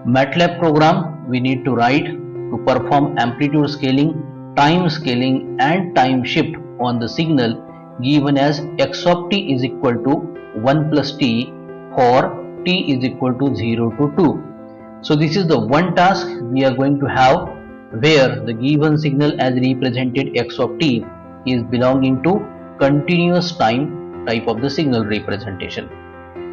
MATLAB program we need to write to perform amplitude scaling, time scaling and time shift on the signal given as x of t is equal to 1 plus t for t is equal to 0 to 2. So this is the one task we are going to have where the given signal as represented x of t is belonging to continuous time type of the signal representation.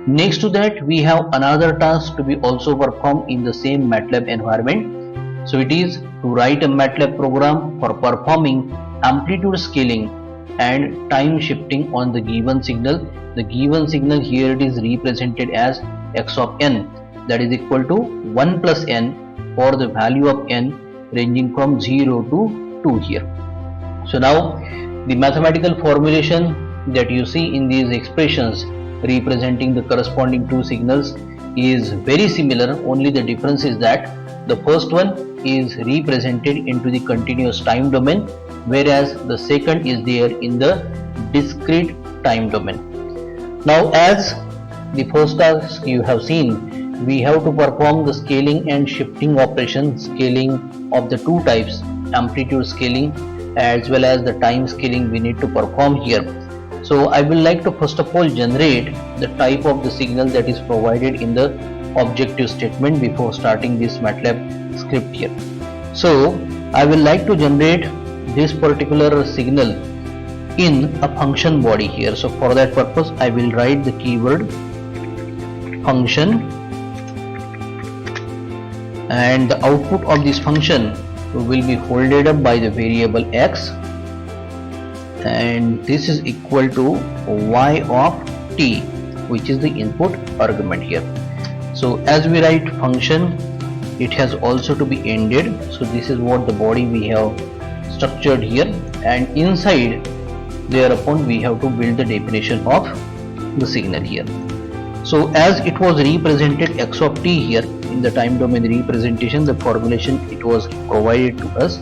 Next to that we have another task to be also performed in the same MATLAB environment. So it is to write a MATLAB program for performing amplitude scaling and time shifting on the given signal. The given signal here it is represented as x of n, that is equal to 1 plus n for the value of n ranging from 0 to 2 here. So now the mathematical formulation that you see in these expressions representing the corresponding two signals is very similar, only the difference is that the first one is represented into the continuous time domain, whereas the second is there in the discrete time domain. Now as the first task you have seen, we have to perform the scaling and shifting operation, scaling of the two types, amplitude scaling as well as the time scaling we need to perform here. So I will like to first of all generate the type of the signal that is provided in the objective statement before starting this MATLAB script here. So I will like to generate this particular signal in a function body here. So for that purpose I will write the keyword function, and the output of this function will be folded up by the variable x, and this is equal to y of t, which is the input argument here. So as we write function, it has also to be ended. So this is what the body we have structured here, and inside thereupon we have to build the definition of the signal here. So as it was represented x of t here in the time domain representation, the formulation it was provided to us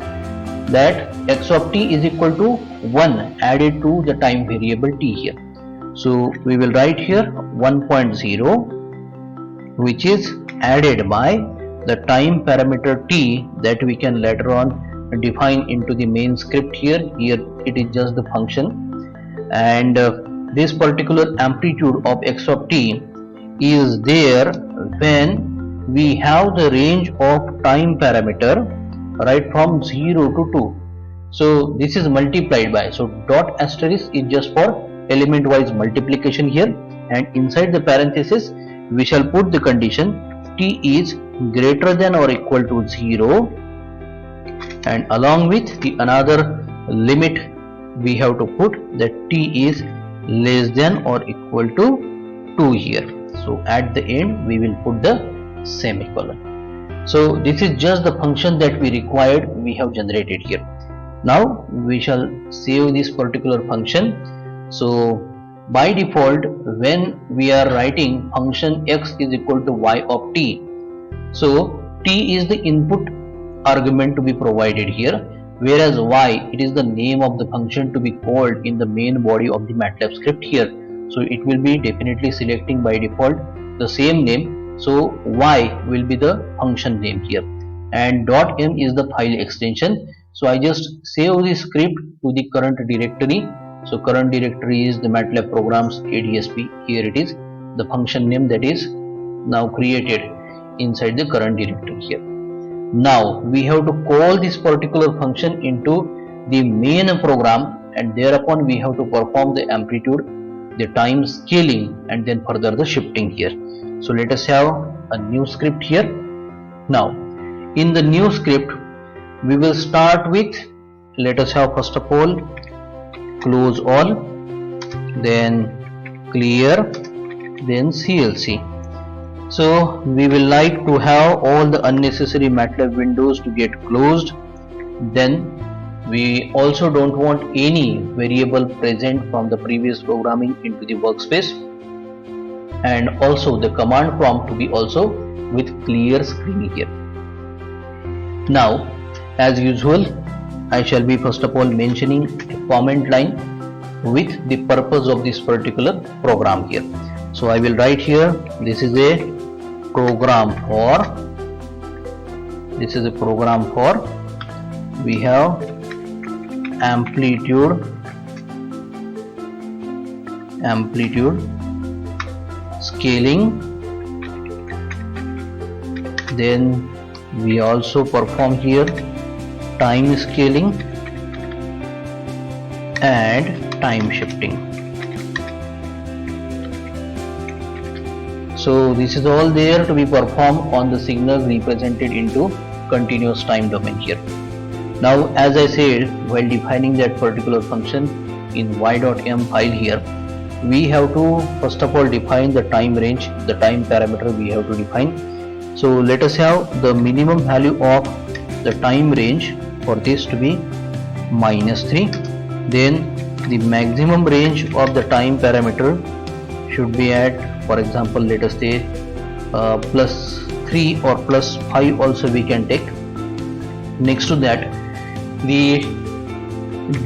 that x of t is equal to 1 added to the time variable t here. So we will write here 1.0, which is added by the time parameter t that we can later on define into the main script here. Here it is just the function, and this particular amplitude of x of t is there when we have the range of time parameter right from 0 to 2. So this is multiplied by, so dot asterisk is just for element wise multiplication here, and inside the parenthesis we shall put the condition t is greater than or equal to 0, and along with the another limit we have to put that t is less than or equal to 2 here. So at the end we will put the semicolon. So this is just the function that we required, we have generated here. Now we shall save this particular function. So by default when we are writing function x is equal to y of t, so t is the input argument to be provided here, whereas y it is the name of the function to be called in the main body of the MATLAB script here. So it will be definitely selecting by default the same name. So y will be the function name here, and .m is the file extension. So I just save this script to the current directory. So current directory is the MATLAB programs ADSP. Here it is the function name that is now created inside the current directory here. Now we have to call this particular function into the main program, and thereupon we have to perform the amplitude, the time scaling, and then further the shifting here. So let us have a new script here. Now in the new script we will start with, let us have first of all close all, then clear, then CLC. So we will like to have all the unnecessary MATLAB windows to get closed. Then we also don't want any variable present from the previous programming into the workspace, and also the command prompt to be also with clear screen here. Now as usual I shall be first of all mentioning a comment line with the purpose of this particular program here. So I will write here, this is a program for this is a program for, we have amplitude scaling, then we also perform here time scaling and time shifting. So this is all there to be performed on the signal represented into continuous time domain here. Now, as I said, while defining that particular function in y.m file here, we have to first of all define the time range, the time parameter we have to define. So let us have the minimum value of the time range for this to be -3. Then the maximum range of the time parameter should be at, for example, let us say +3 or +5 also we can take. Next to that, the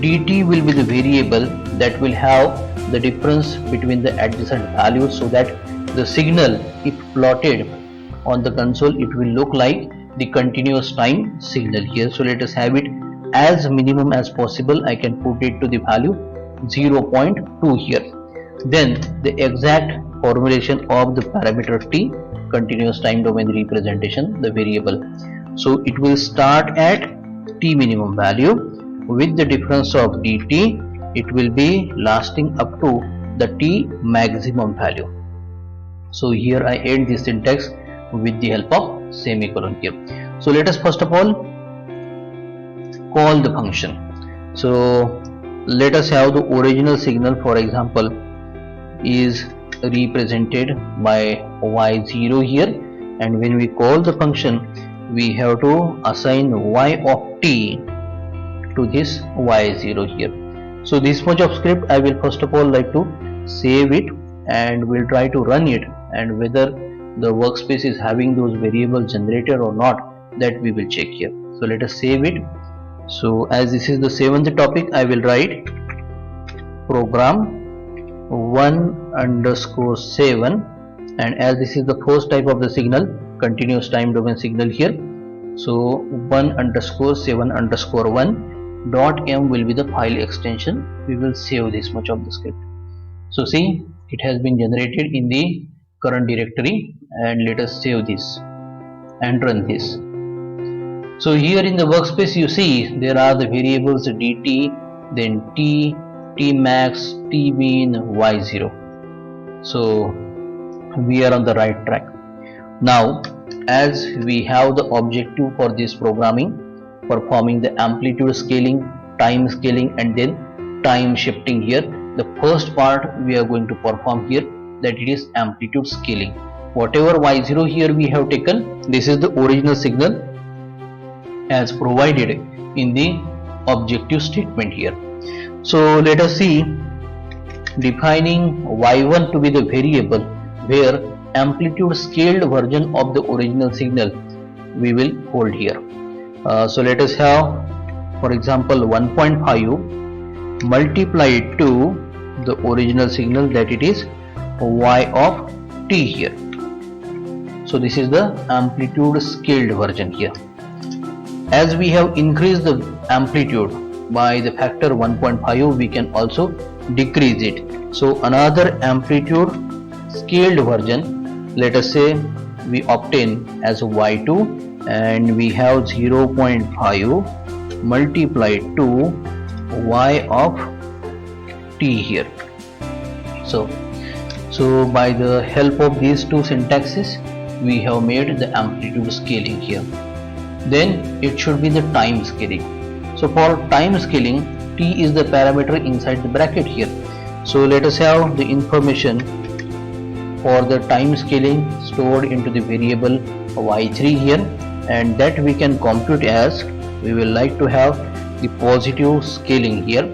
dt will be the variable that will have the difference between the adjacent values, so that the signal, if plotted on the console, it will look like the continuous time signal here. So let us have it as minimum as possible. I can put it to the value 0.2 here. Then the exact formulation of the parameter t, continuous time domain representation, the variable. So it will start at t minimum value with the difference of dt. It will be lasting up to the t maximum value. So here I add this syntax with the help of semicolon here. So let us first of all call the function. So let us have the original signal, for example, is represented by y0 here, and when we call the function, we have to assign y of t to this y0 here. So this much of script I will first of all like to save it, and we'll try to run it, and whether the workspace is having those variables generated or not, that we will check here. So let us save it. So as this is the 7th topic, I will write program 1_7, and as this is the first type of the signal, continuous time domain signal here, so 1_7_1.m will be the file extension. We will save this much of the script. So see, it has been generated in the current directory, and let us save this and run this. So here in the workspace, you see there are the variables dt, then t, tmax, tmin, y0. So we are on the right track. Now, as we have the objective for this programming, performing the amplitude scaling, time scaling, and then time shifting here, the first part we are going to perform here, that it is amplitude scaling. Whatever y0 here we have taken, this is the original signal as provided in the objective statement here. So let us see, defining y1 to be the variable where amplitude scaled version of the original signal we will hold here. So let us have, for example, 1.5 multiplied to the original signal, that it is y of t here. So this is the amplitude scaled version here. As we have increased the amplitude by the factor 1.5, we can also decrease it. So another amplitude scaled version, let us say we obtain as y2, and we have 0.5 multiplied to y of t here. So by the help of these two syntaxes, we have made the amplitude scaling here. Then it should be the time scaling. So for time scaling, t is the parameter inside the bracket here. So let us have the information for the time scaling stored into the variable y3 here, and that we can compute as, we will like to have the positive scaling here.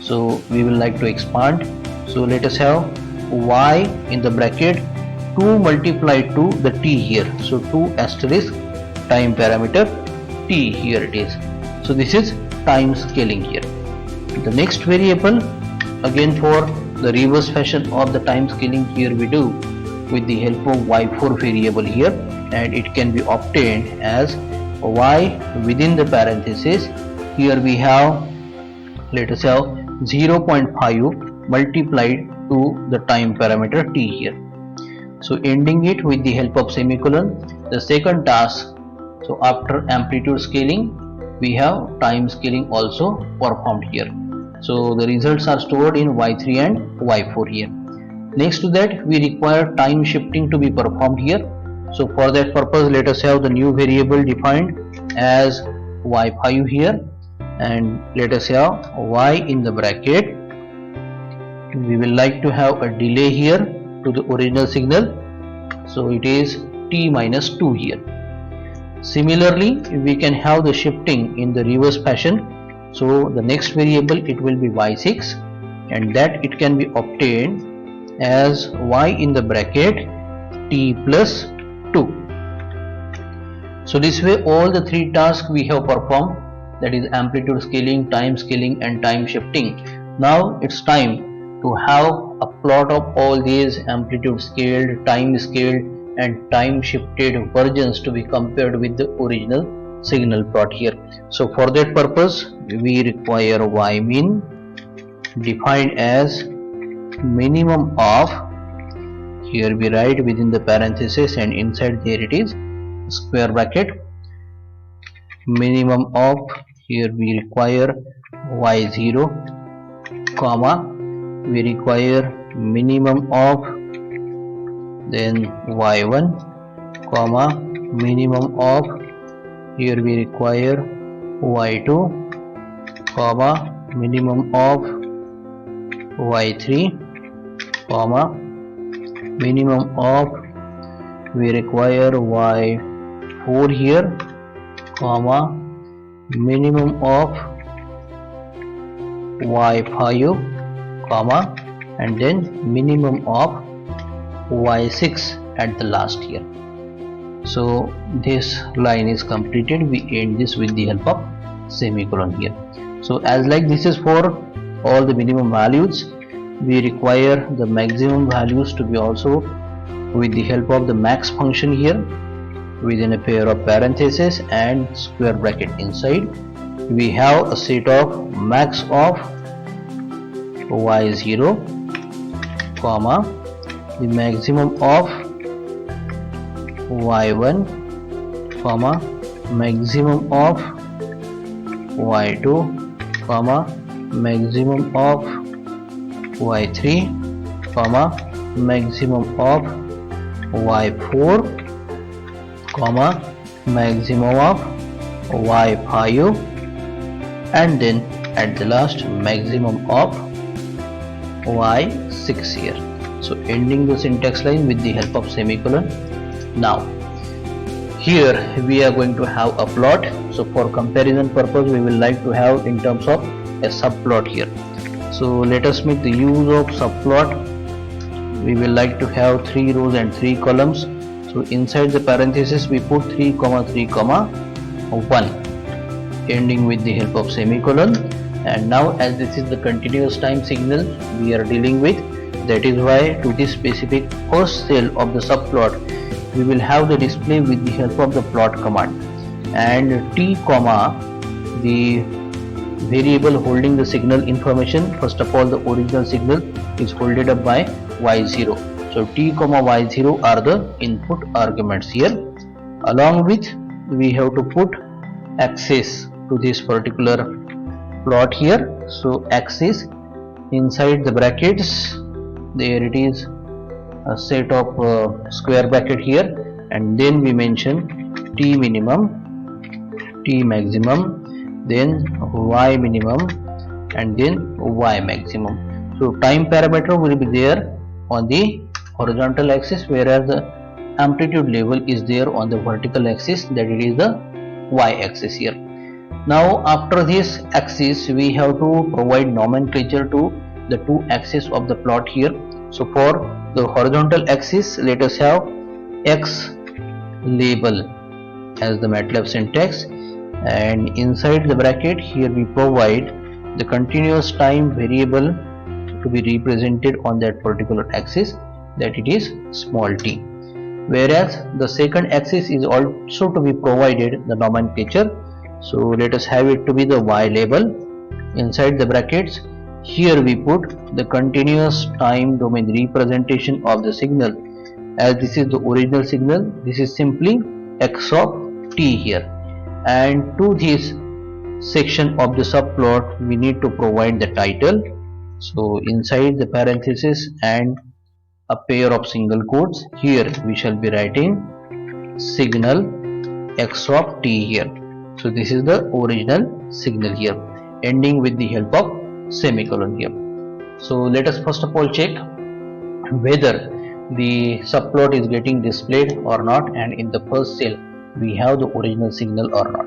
So we will like to expand. So let us have y in the bracket 2 multiplied to the t here. So 2 asterisk time parameter t, here it is. So this is time scaling here. The next variable, again for the reverse fashion of the time scaling, here we do with the help of y4 variable here, and it can be obtained as y within the parenthesis. Here we have, let us have 0.5 multiplied to the time parameter t here. So ending it with the help of semicolon. The second task, so after amplitude scaling we have time scaling also performed here. So the results are stored in y3 and y4 here. Next to that we require time shifting to be performed here. So for that purpose let us have the new variable defined as y5 here, and let us have y in the bracket. We will like to have a delay here to the original signal, so it is t minus 2 here. Similarly we can have the shifting in the reverse fashion. So the next variable it will be y6, and that it can be obtained as y in the bracket t plus 2. So this way all the three tasks we have performed, that is amplitude scaling, time scaling and time shifting. Now it's time to have a plot of all these amplitude scaled, time scaled and time shifted versions to be compared with the original signal plot here. So for that purpose we require y min defined as minimum of, here we write within the parenthesis and inside there it is square bracket, minimum of, here we require y0 comma, we require minimum of, then y1 comma, minimum of, here we require y2 comma, minimum of y3 comma, minimum of, we require y4 here comma, minimum of y5 comma, and then minimum of y6 at the last here. So this line is completed. We end this with the help of semicolon here. So as like this is for all the minimum values, we require the maximum values to be also with the help of the max function here within a pair of parentheses and square bracket inside. We have a set of max of y0 comma, the maximum of y1 comma, maximum of y2 comma, maximum of y3 comma, maximum of y4 comma, maximum of y5, and then at the last maximum of y6 here. So ending the syntax line with the help of semicolon. Now here we are going to have a plot. So for comparison purpose we will like to have in terms of a subplot here. So let us make the use of subplot. We will like to have 3 rows and 3 columns. So inside the parenthesis we put 3 comma 3 comma 1, ending with the help of semicolon. And now as this is the continuous time signal we are dealing with, that is why to this specific first cell of the subplot we will have the display with the help of the plot command, and t comma the variable holding the signal information. First of all the original signal is holded up by y0. So t comma y0 are the input arguments here. Along with we have to put axis to this particular plot here. So axis inside the brackets, there it is a set of square bracket here, and then we mention t minimum, t maximum, then y minimum, and then y maximum. So time parameter will be there on the horizontal axis, whereas the amplitude level is there on the vertical axis, that it is the y axis here. Now after this axis we have to provide nomenclature to the two axes of the plot here. So for the horizontal axis let us have x label as the MATLAB syntax, and inside the bracket here we provide the continuous time variable to be represented on that particular axis, that it is small t. whereas the second axis is also to be provided the nomenclature. So let us have it to be the y label. Inside the brackets, here we put the continuous time domain representation of the signal. As this is the original signal, this is simply x of t here, and to this section of the subplot we need to provide the title. So inside the parenthesis and a pair of single quotes, here we shall be writing signal x of t here. So this is the original signal here, ending with the help of semicolon here. So let us first of all check whether the subplot is getting displayed or not, and in the first cell we have the original signal or not.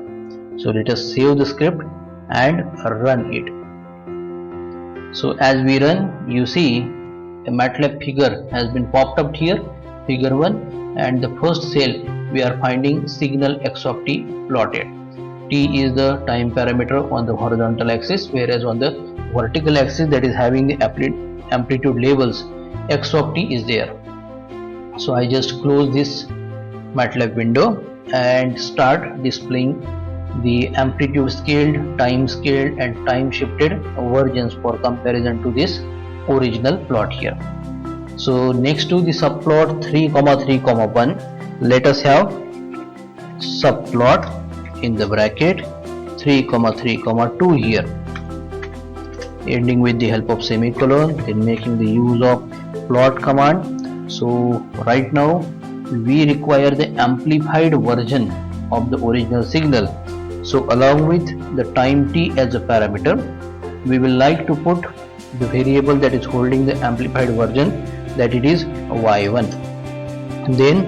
So let us save the script and run it. So as we run, you see a MATLAB figure has been popped up here, figure 1, and the first cell we are finding signal x of t plotted. T is the time parameter on the horizontal axis, whereas on the vertical axis, that is having the amplitude levels, x of t is there. So I just close this MATLAB window and start displaying the amplitude scaled, time scaled and time shifted versions for comparison to this original plot here. So next to the subplot 3,3,1, let us have subplot in the bracket 3,3,2 here, ending with the help of semicolon, then making the use of plot command. So right now we require the amplified version of the original signal. So along with the time t as a parameter, we will like to put the variable that is holding the amplified version, that it is y1. Then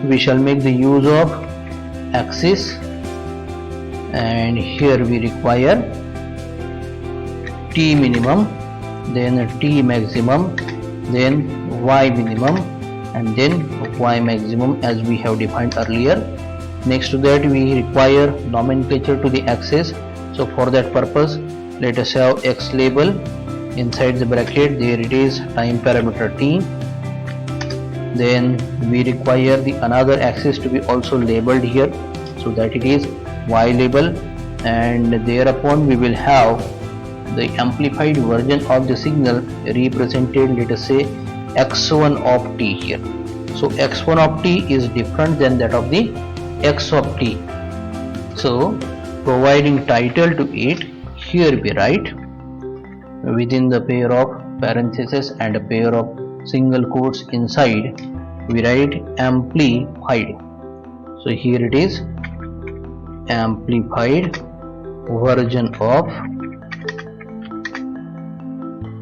we shall make the use of axis, and here we require t minimum, then t maximum, then y minimum, and then y maximum as we have defined earlier. Next to that we require nomenclature to the axis. So for that purpose, let us have x label. Inside the bracket, there it is, time parameter t. Then we require the another axis to be also labeled here, so that it is y label, and thereupon we will have the amplified version of the signal represented, let us say x1 of t here. So x1 of t is different than that of the x of t. So providing title to it, here we write within the pair of parentheses and a pair of single quotes inside, we write amplified. So here it is, amplified version of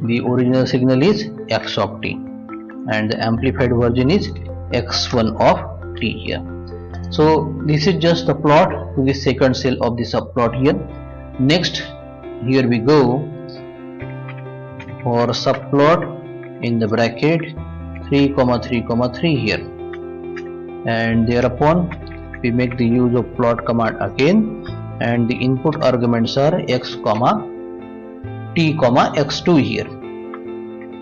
the original signal is x of t, and the amplified version is x1 of t here. So this is just the plot to the second cell of the subplot here. Next, here we go for subplot in the bracket 3,3,3 here, and thereupon we make the use of plot command again, and the input arguments are x, t, x2 here,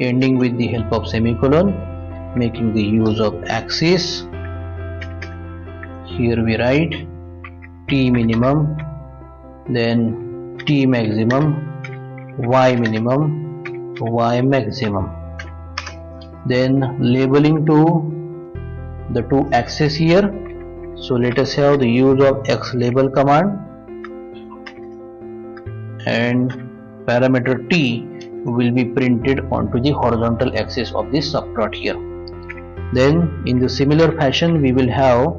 ending with the help of semicolon, making the use of axis. Here we write t minimum, then t maximum, y minimum, y maximum, then labeling to the two axes here. So let us have the use of x label command, and parameter t will be printed onto the horizontal axis of this subplot here. Then in the similar fashion we will have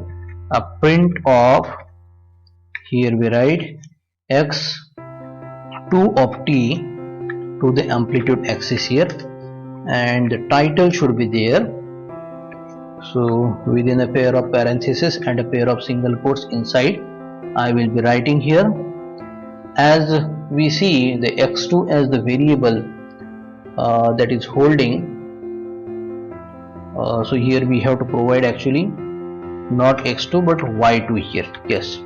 a print of, here we write x2 of t to the amplitude axis here, and the title should be there. So within a pair of parentheses and a pair of single quotes inside, I will be writing here, as we see the x2 as the variable that is holding. So here we have to provide actually not x2 but y2 here. Yes.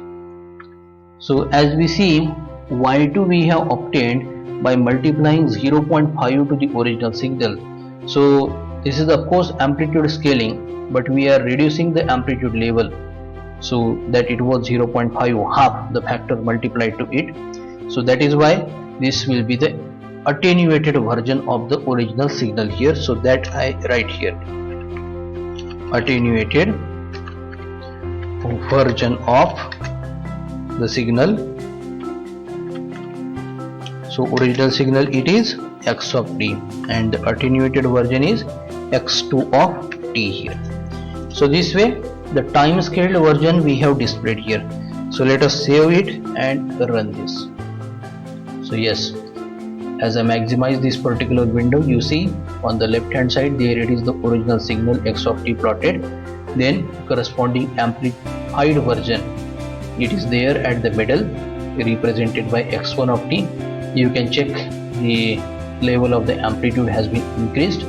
So as we see, y2 we have obtained by multiplying 0.5 to the original signal. So This is of course amplitude scaling, but we are reducing the amplitude level so that it was 0.5, half the factor multiplied to it. So that is why this will be the attenuated version of the original signal here. So that I write here, attenuated version of the signal. So original signal it is x of t and the attenuated version is x2 of t here. So this way the time scaled version we have displayed here. So let us save it and run this. So yes, as I maximize this particular window, you see on the left hand side there it is the original signal x of t plotted, then corresponding amplified version it is there at the middle represented by x1 of t. You can check the level of the amplitude has been increased,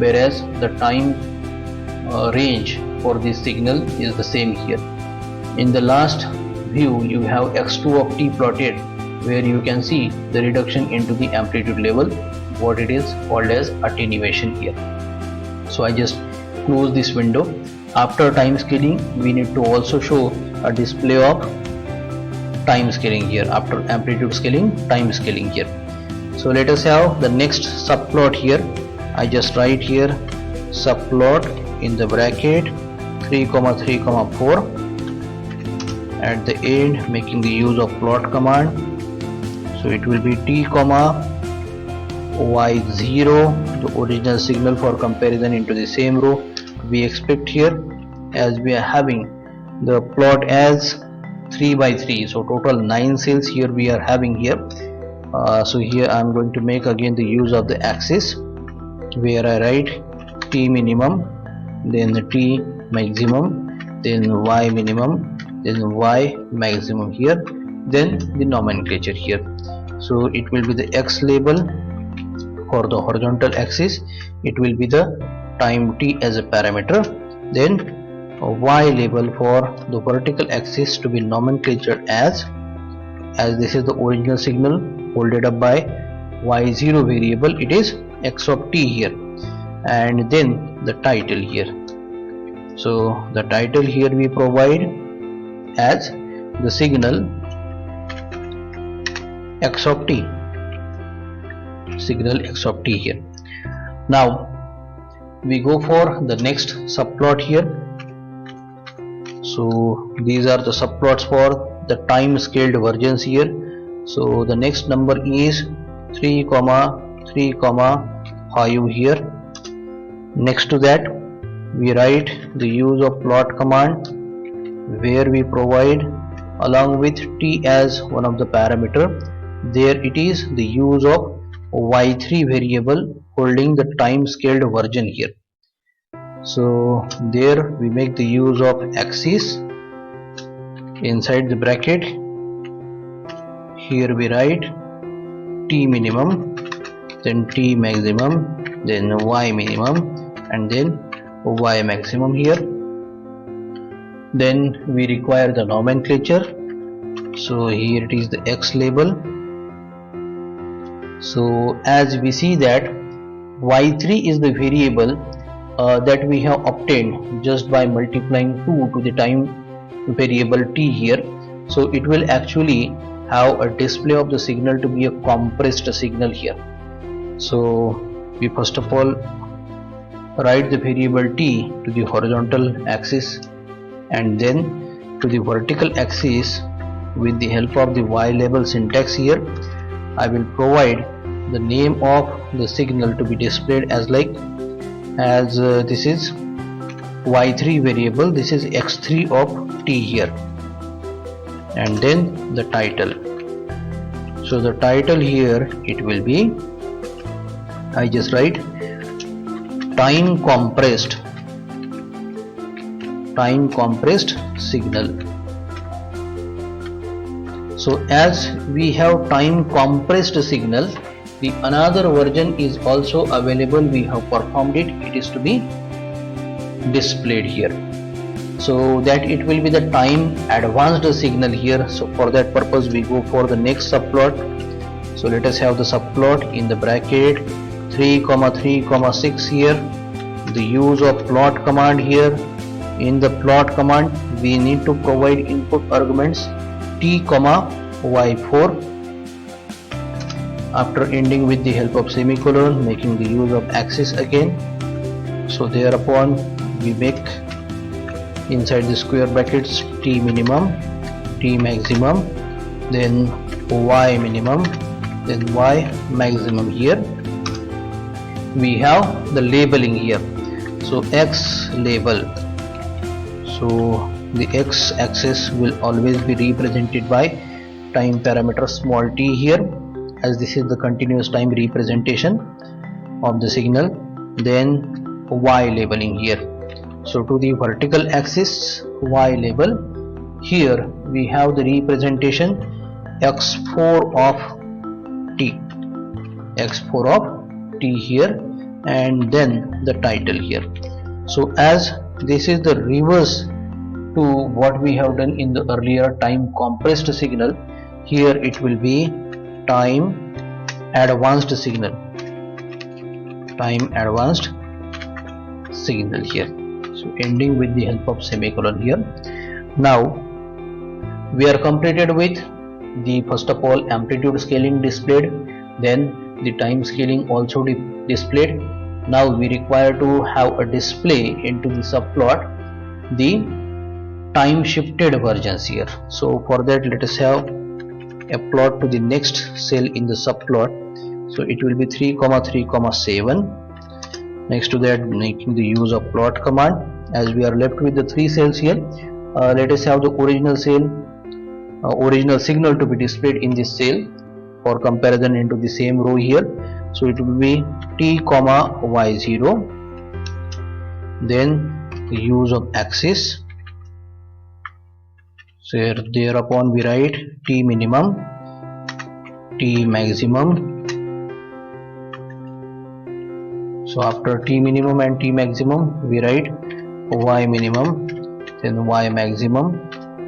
whereas the time range for this signal is the same here. In the last view you have x2 of t plotted, where you can see the reduction into the amplitude level, what it is called as attenuation here. So I just close this window. After time scaling we need to also show a display of time scaling here. After amplitude scaling, time scaling here. So let us have the next subplot here. I just write here subplot in the bracket 3, 3, 4 at the end, making the use of plot command. So it will be t comma y0, the original signal for comparison into the same row we expect here, as we are having the plot as 3 by 3. So total 9 cells here we are having here. So here I am going to make again the use of the axis, where I write t minimum, then the t maximum, then y minimum, then y maximum here, then the nomenclature here. So it will be the x label for the horizontal axis, it will be the time t as a parameter, then a y label for the vertical axis to be nomenclatured as this is the original signal holded up by y0 variable, it is x of t here, and then the title here. So the title here we provide as the signal x of t, signal x of t here. Now we go for the next subplot here. So these are the subplots for the time scaled versions here. So the next number is 3, 3, 5 here. Next to that we write the use of plot command, where we provide along with t as one of the parameter, there it is the use of y3 variable holding the time scaled version here. So there we make the use of axis inside the bracket. Here we write t minimum, then t maximum, then y minimum, and then y maximum here. Then we require the nomenclature. So here it is the x label. So as we see that y3 is the variable that we have obtained just by multiplying 2 to the time variable t here. So it will actually have a display of the signal to be a compressed signal here. So we first of all write the variable t to the horizontal axis and then to the vertical axis. With the help of the y label syntax here, I will provide the name of the signal to be displayed as this is y3 variable, this is x3 of t here, and then the title. So the title here it will be, I just write time compressed signal. So as we have time compressed signal, the another version is also available, we have performed it, it is to be displayed here, so that it will be the time advanced signal here. So for that purpose we go for the next subplot. So let us have the subplot in the bracket 3, 3, 6 here. the use of plot command here. In the plot command we need to provide input arguments t comma y4 after ending with the help of semicolon, making the use of axis again. So thereupon we make inside the square brackets t minimum, t maximum, then y minimum, then y maximum. Here we have the labeling here, so x label. So the x axis will always be represented by time parameter small t here, as this is the continuous time representation of the signal. Then y labeling here. So to the vertical axis y label, here we have the representation x4 of t, x4 of t here, and then the title here. So as this is the reverse to what we have done in the earlier time compressed signal, here it will be time advanced signal, time advanced signal here. So ending with the help of semicolon here. Now we are completed with the first of all amplitude scaling displayed, then the time scaling also displayed. Now we require to have a display into the subplot the time shifted versions here. So for that let us have a plot to the next cell in the subplot. So it will be 3, 3, 7. Next to that, making the use of plot command. As we are left with the 3 cells here, let us have the original cell, original signal to be displayed in this cell for comparison into the same row here. So it will be t y0, then the use of axis. So thereupon we write t minimum, t maximum. So after t minimum and t maximum we write y minimum, then y maximum,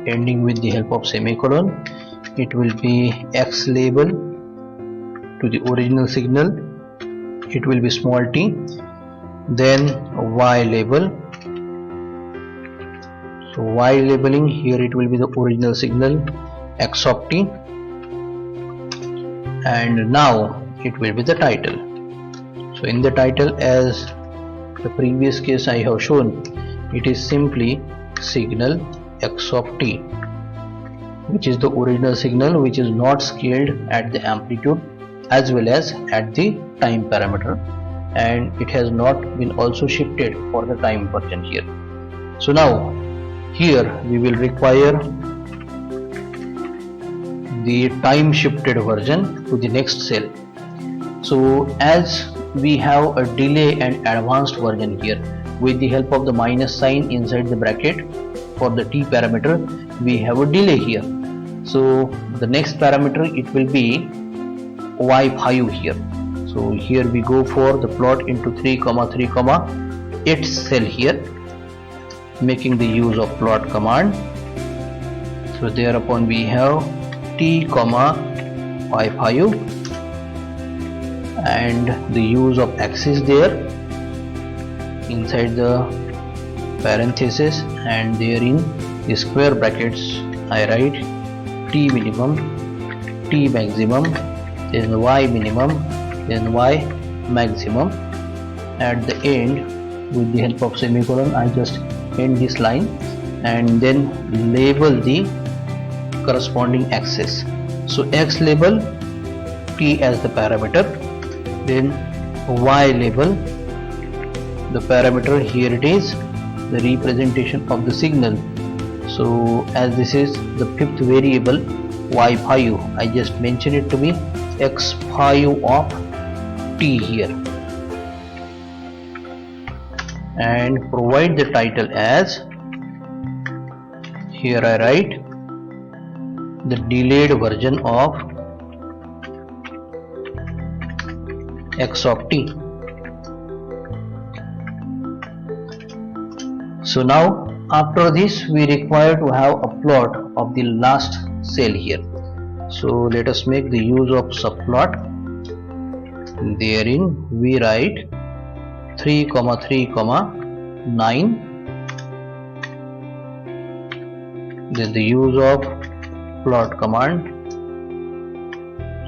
ending with the help of semicolon. It will be x label to the original signal, it will be small t, then y label. So y labeling here, it will be the original signal x of t, and now it will be the title. So in the title, as the previous case I have shown, it is simply signal x of t, which is the original signal, which is not scaled at the amplitude as well as at the time parameter, and it has not been also shifted for the time version here. So now here we will require the time shifted version to the next cell. So as we have a delay and advanced version here, with the help of the minus sign inside the bracket for the t parameter, we have a delay here. So the next parameter, it will be y5 here. So here we go for the plot into 3, 3, 8 cell here, making the use of plot command. So thereupon we have t y5 and the use of axis there inside the parenthesis, and therein the square brackets I write t minimum, t maximum, then y minimum, then y maximum. At the end, with the help of semicolon, I just end this line and then label the corresponding axis. So x label t as the parameter, then y label the parameter, here it is the representation of the signal. So as this is the fifth variable y5, I just mention it to be x5 of t here, and provide the title as, here I write the delayed version of x of t. So now after this we require to have a plot of the last cell here. So let us make the use of subplot. Therein we write 3, 3, 9. Then the use of plot command,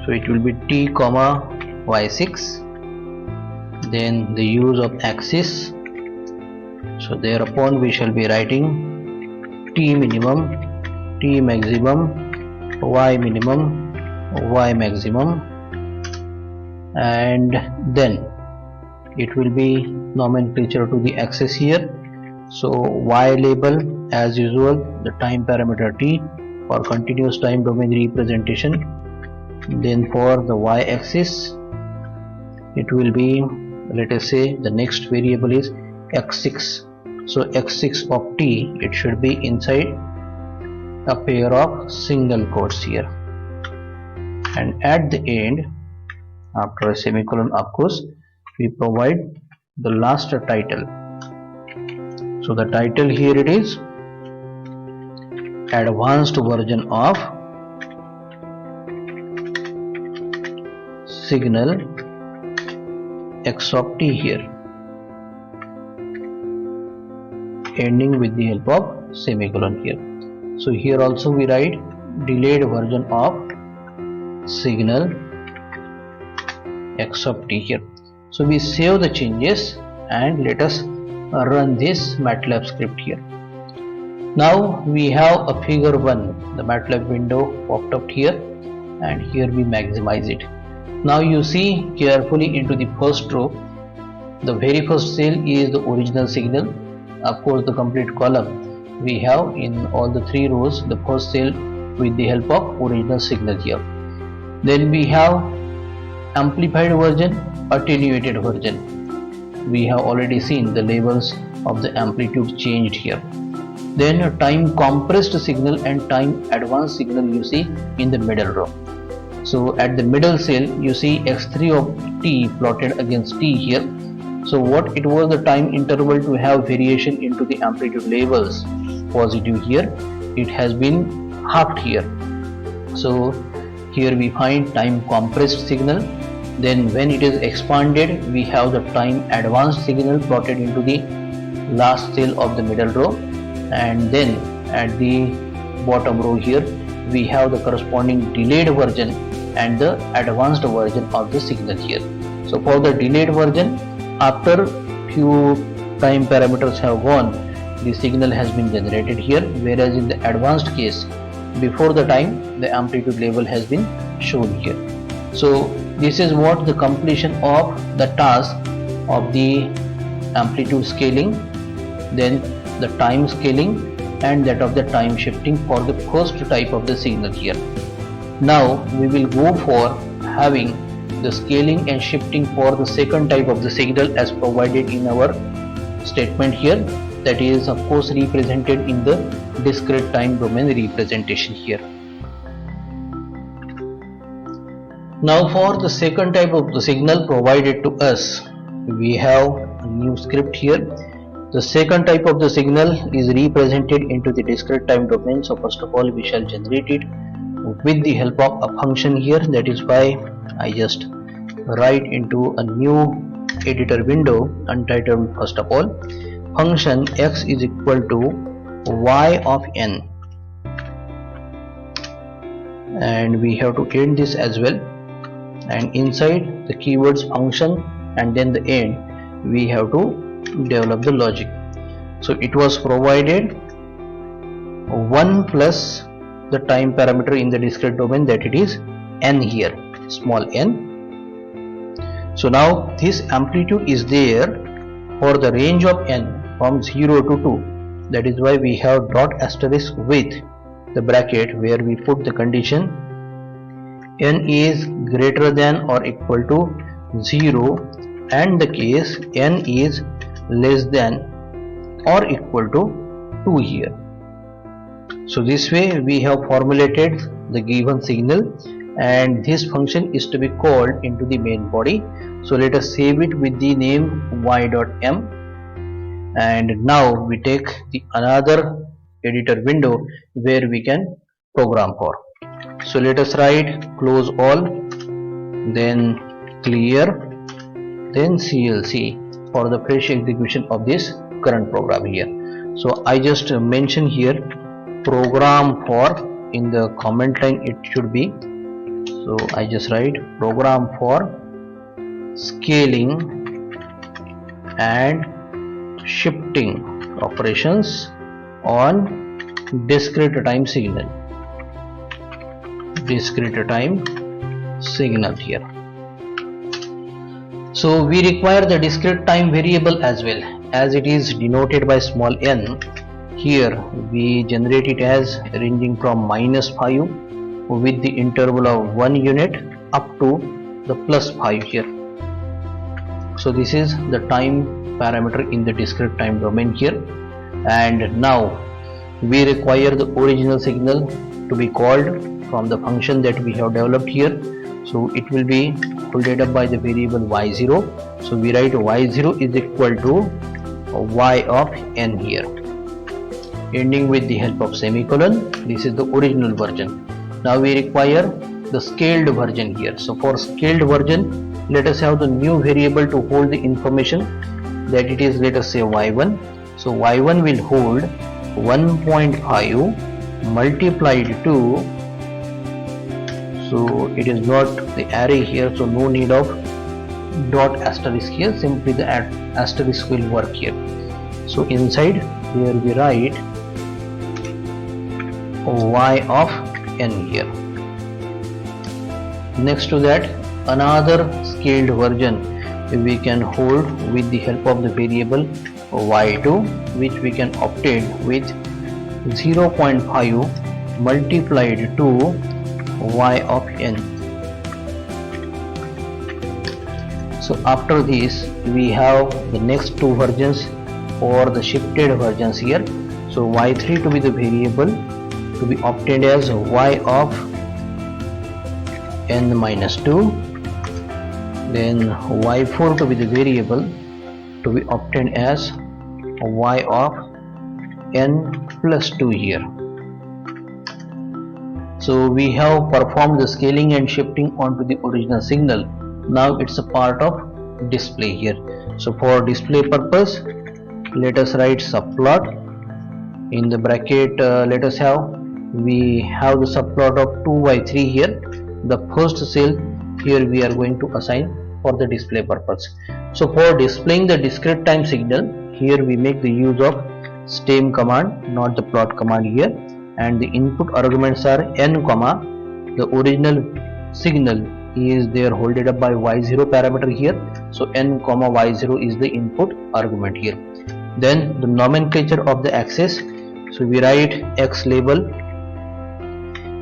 so it will be t, y6. Then the use of axis, so thereupon we shall be writing t minimum, t maximum, y minimum, y maximum, and then it will be nomenclature to the axis here. So y label as usual the time parameter t for continuous time domain representation. Then for the y axis it will be, let us say the next variable is x6. So x6 of t, it should be inside a pair of single quotes here, and at the end after a semicolon of course we provide the last title. So the title here it is advanced version of signal x of t here, ending with the help of semicolon here. So here also we write delayed version of signal x of t here. So we save the changes and let us run this MATLAB script here. Now we have a figure 1, the MATLAB window popped up here, and here we maximize it. Now you see carefully into the first row, the very first cell is the original signal. Of course the complete column we have in all the 3 rows the first cell with the help of original signal here. Then we have amplified version, attenuated version. We have already seen the labels of the amplitude changed here. Then a time compressed signal and time advanced signal you see in the middle row. So at the middle cell you see x3 of t plotted against t here. So what it was the time interval to have variation into the amplitude labels positive here, it has been halved here. So here we find time compressed signal. Then when it is expanded we have the time advanced signal plotted into the last cell of the middle row, and then at the bottom row here we have the corresponding delayed version and the advanced version of the signal here. So for the delayed version, after few time parameters have gone, the signal has been generated here, whereas in the advanced case before the time the amplitude level has been shown here. So this is what the completion of the task of the amplitude scaling, then the time scaling, and that of the time shifting for the first type of the signal here. Now we will go for having the scaling and shifting for the second type of the signal as provided in our statement here, that is of course represented in the discrete time domain representation here. Now for the second type of the signal provided to us, we have a new script here. The second type of the signal is represented into the discrete time domain. So first of all we shall generate it with the help of a function here. That is why I just write into a new editor window untitled first of all function x is equal to y of n, and we have to end this as well, and inside the keywords function and then the end we have to develop the logic. So it was provided 1 plus the time parameter in the discrete domain, that it is n here, small n. So now this amplitude is there for the range of n from 0 to 2, that is why we have dot asterisk with the bracket where we put the condition n is greater than or equal to 0 and the case n is less than or equal to 2 here. So this way we have formulated the given signal, and this function is to be called into the main body. So let us save it with the name y.m, and now we take the another editor window where we can program for. So let us write close all, then clear, then CLC, for the fresh execution of this current program here. So I just mention here program for, in the comment line it should be, so I just write program for scaling and shifting operations on discrete time signal here. So we require the discrete time variable as well, as it is denoted by small n. Here we generate it as ranging from -5 with the interval of 1 unit up to the +5 here. So this is the time parameter in the discrete time domain here. And now we require the original signal to be called from the function that we have developed here. So it will be holded up by the variable y0. So we write y0 is equal to y of n here, ending with the help of semicolon. This is the original version. Now we require the scaled version here. So for scaled version, let us have the new variable to hold the information, that it is, let us say, y1. So y1 will hold 1.5 multiplied to, so it is not the array here, so no need of dot asterisk here, simply the asterisk will work here. So inside here we write y of n here. Next to that, another scaled version we can hold with the help of the variable y2, which we can obtain with 0.5 multiplied to y of n. So after this we have the next two versions or the shifted versions here. So y3 to be the variable to be obtained as y of n minus 2, then y4 to be the variable to be obtained as y of n plus 2 here. So we have performed the scaling and shifting onto the original signal. Now it's a part of display here. So for display purpose, let us write subplot. In the bracket, let us have, we have the subplot of 2y3 here. The first cell here we are going to assign for the display purpose. So for displaying the discrete time signal, here we make the use of stem command, not the plot command here, and the input arguments are n, the original signal is there holded up by y0 parameter here. So n, y0 is the input argument here. Then the nomenclature of the axis, so we write x label.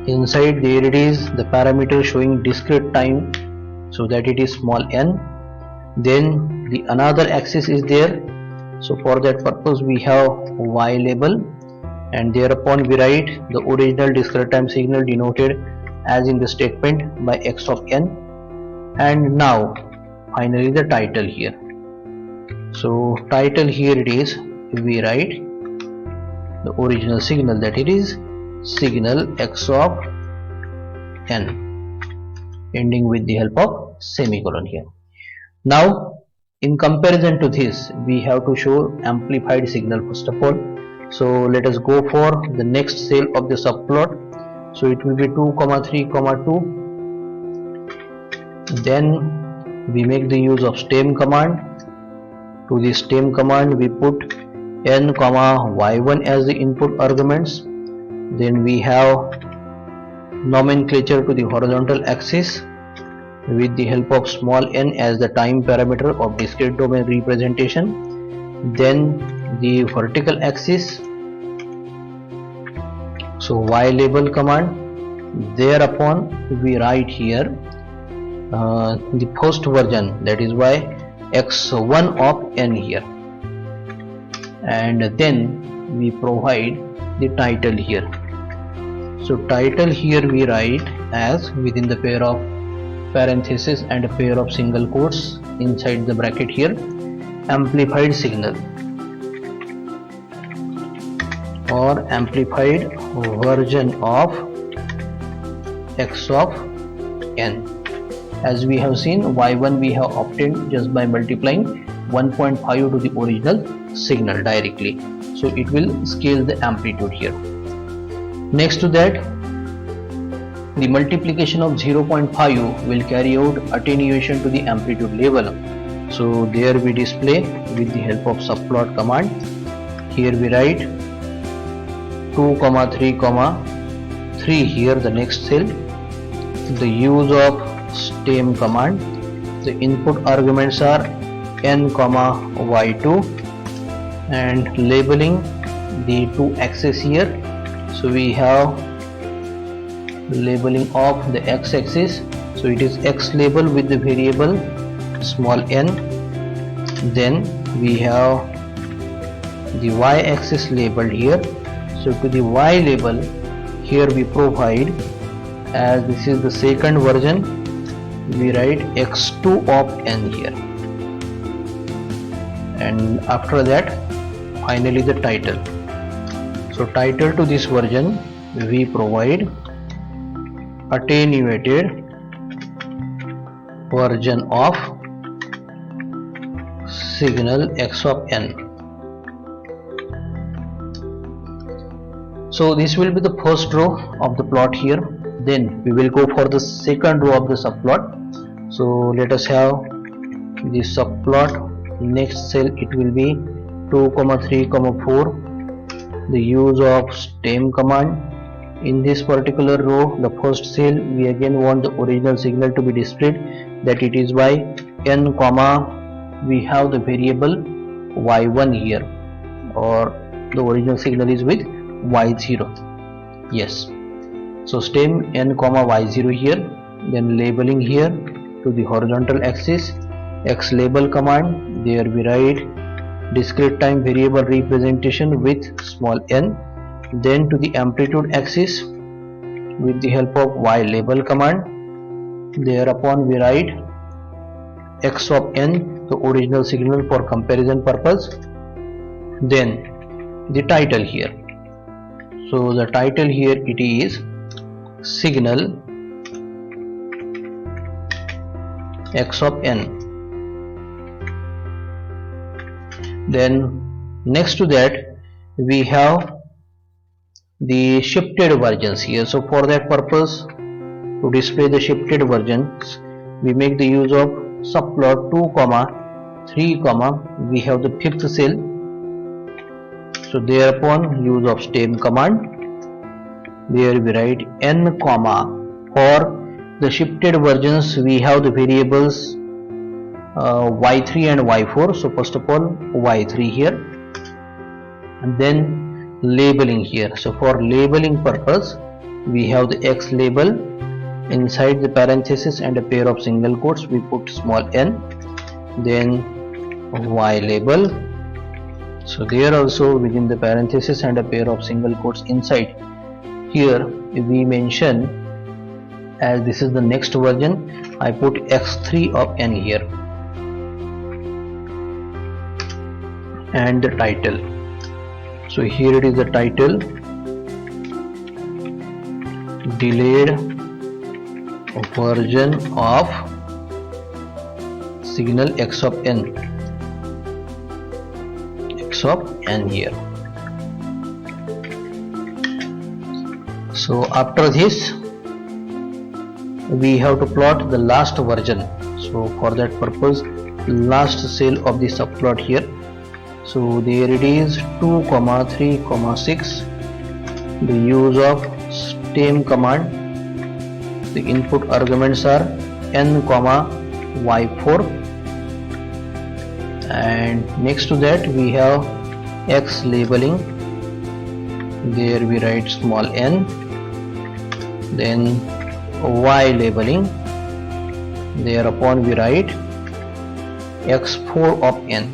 Inside there it is the parameter showing discrete time, so that it is small n. Then the another axis is there, so for that purpose we have y label, and thereupon we write the original discrete time signal denoted as in the statement by x of n. And now finally the title here. So title here it is, we write the original signal, that it is signal x of n, ending with the help of semicolon here. Now in comparison to this, we have to show amplified signal first of all. So let us go for the next cell of the subplot. So it will be 2, 3, 2. Then we make the use of stem command. To the stem command we put n, y1 as the input arguments. Then we have nomenclature to the horizontal axis with the help of small n as the time parameter of discrete domain representation. Then the vertical axis, so y label command. Thereupon we write here the first version, that is y x1 of n here, and then we provide the title here. So title here we write as within the pair of parenthesis and a pair of single quotes inside the bracket here, amplified signal or amplified version of x of n. As we have seen, y1 we have obtained just by multiplying 1.5 to the original signal directly. So it will scale the amplitude here. Next to that, the multiplication of 0.5 will carry out attenuation to the amplitude level. So there we display with the help of subplot command. Here we write 2, 3, 3 here the next cell. The use of stem command. The input arguments are n, y2, and labeling the two axes here. So we have labeling of the x-axis. So it is x label with the variable small n. Then we have the y-axis labeled here. So to the y label here we provide, as this is the second version, we write x2 of n here, and after that finally the title. So title to this version we provide attenuated version of signal x of n. So this will be the first row of the plot here. Then we will go for the second row of the subplot. So let us have the subplot. Next cell it will be 2, 3, 4. The use of stem command. In this particular row, the first cell, we again want the original signal to be displayed, that it is by n, we have the variable y1 here, or the original signal is with y0. Yes. So stem n, y0 here. Then labeling here to the horizontal axis, x label command. There we write discrete time variable representation with small n. Then to the amplitude axis with the help of y label command. Thereupon we write x of n, the original signal for comparison purpose. Then the title here. So the title here it is signal x of n. Then next to that we have the shifted versions here. So for that purpose, to display the shifted versions, we make the use of subplot 2, 3, we have the fifth cell. So thereupon use of stem command. There we write n, for the shifted versions we have the variables y3 and y4. So first of all y3 here, and then labeling here. So for labeling purpose we have the x label. Inside the parenthesis and a pair of single quotes we put small n. Then y label. So there also within the parenthesis and a pair of single quotes inside. Here we mention, as this is the next version, I put x3 of n here, and the title. So here it is the title, delayed version of signal x of n, here. So after this we have to plot the last version. So for that purpose, last cell of the subplot here. So there it is 2, 3, 6. The use of stem command. The input arguments are n, y4, and next to that we have x labeling. There we write small n. Then y labeling. Thereupon we write x4 of n.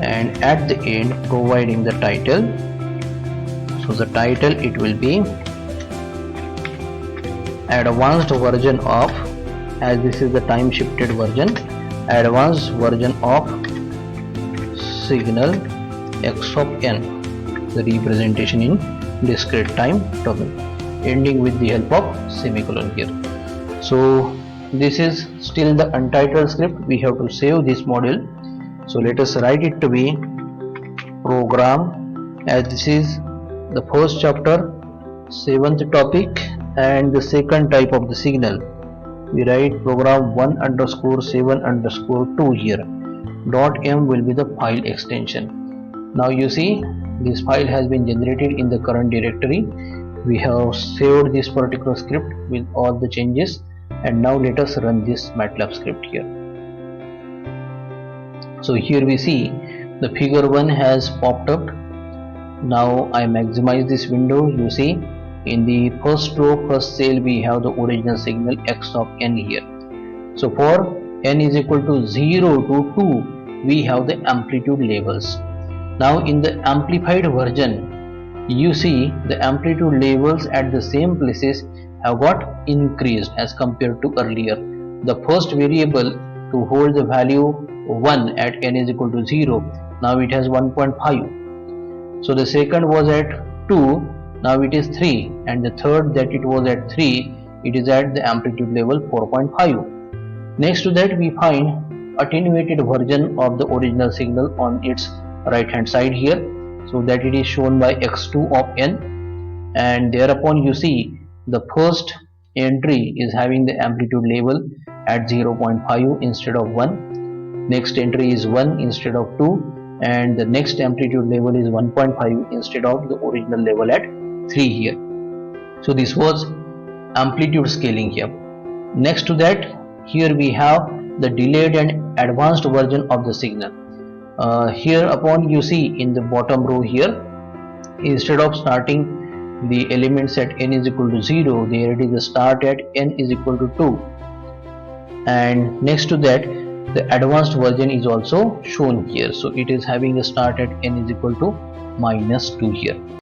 And at the end providing the title. So the title it will be advanced version of, as this is the time shifted version, advanced version of signal x of n, the representation in discrete time domain, ending with the help of semicolon here. So this is still the untitled script. We have to save this module. So let us write it to be program, as this is the first chapter, 7th topic, and the second type of the signal. We write program 1_7_2 here. .m will be the file extension. Now you see this file has been generated in the current directory. We have saved this particular script with all the changes, and now let us run this MATLAB script here. So here we see the figure 1 has popped up. Now I maximize this window. You see in the first row, first cell, we have the original signal x of n here. So for n is equal to 0 to 2, we have the amplitude levels. Now in the amplified version, you see the amplitude levels at the same places have got increased as compared to earlier. The first variable to hold the value 1 at n is equal to 0, now it has 1.5. So the second was at 2, now it is 3, and the third that it was at 3, it is at the amplitude level 4.5. Next to that, we find attenuated version of the original signal on its right hand side here, so that it is shown by x2 of n, and thereupon you see the first entry is having the amplitude level at 0.5 instead of 1, next entry is 1 instead of 2, and the next amplitude level is 1.5 instead of the original level at 3 here. So this was amplitude scaling here. Next to that, here we have the delayed and advanced version of the signal. Here upon you see in the bottom row here, instead of starting the elements at n is equal to 0, there it is the start at n is equal to 2, and next to that the advanced version is also shown here. So it is having a start at n is equal to -2 here.